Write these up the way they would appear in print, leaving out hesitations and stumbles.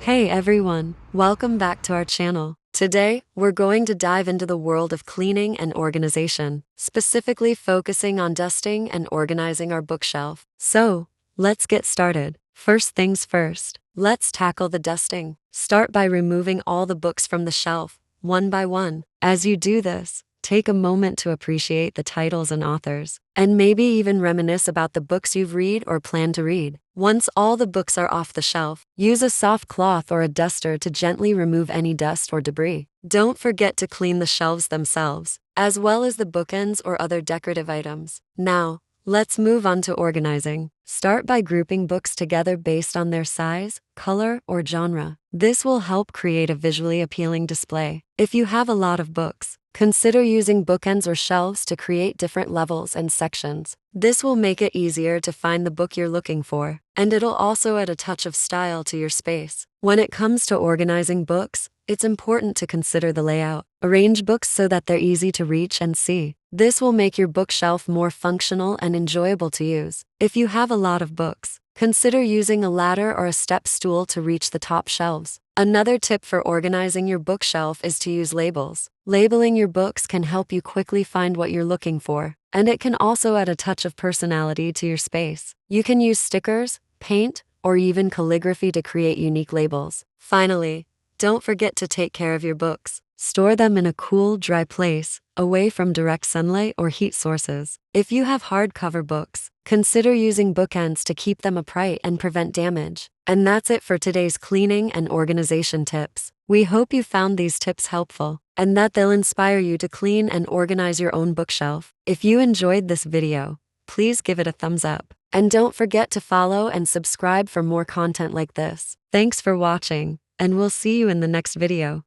Hey everyone, welcome back to our channel. Today, we're going to dive into the world of cleaning and organization, specifically focusing on dusting and organizing our bookshelf. So, let's get started. First things first, let's tackle the dusting. Start by removing all the books from the shelf, one by one. As you do this, take a moment to appreciate the titles and authors, and maybe even reminisce about the books you've read or plan to read. Once all the books are off the shelf, use a soft cloth or a duster to gently remove any dust or debris. Don't forget to clean the shelves themselves, as well as the bookends or other decorative items. Now, let's move on to organizing. Start by grouping books together based on their size, color, or genre. This will help create a visually appealing display. If you have a lot of books, consider using bookends or shelves to create different levels and sections. This will make it easier to find the book you're looking for, and it'll also add a touch of style to your space. When it comes to organizing books, it's important to consider the layout. Arrange books so that they're easy to reach and see. This will make your bookshelf more functional and enjoyable to use. If you have a lot of books, consider using a ladder or a step stool to reach the top shelves. Another tip for organizing your bookshelf is to use labels. Labeling your books can help you quickly find what you're looking for, and it can also add a touch of personality to your space. You can use stickers, paint, or even calligraphy to create unique labels. Finally, don't forget to take care of your books. Store them in a cool, dry place, away from direct sunlight or heat sources. If you have hardcover books, consider using bookends to keep them upright and prevent damage. And that's it for today's cleaning and organization tips. We hope you found these tips helpful, and that they'll inspire you to clean and organize your own bookshelf. If you enjoyed this video, please give it a thumbs up. And don't forget to follow and subscribe for more content like this. Thanks for watching, and we'll see you in the next video.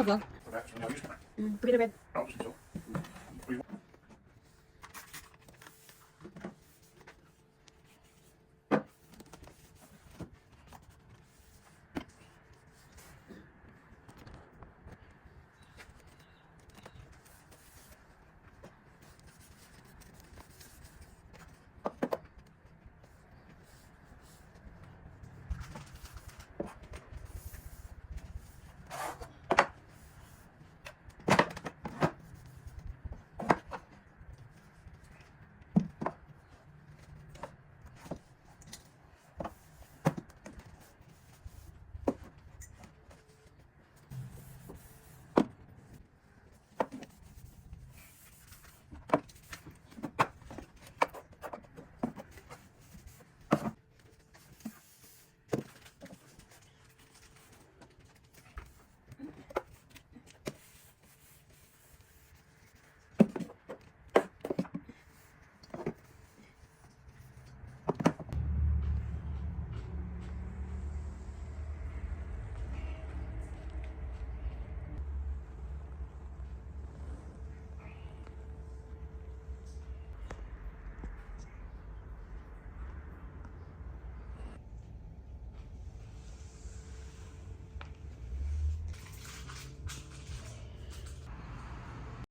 Vad? Berätta för mig. Beginner with.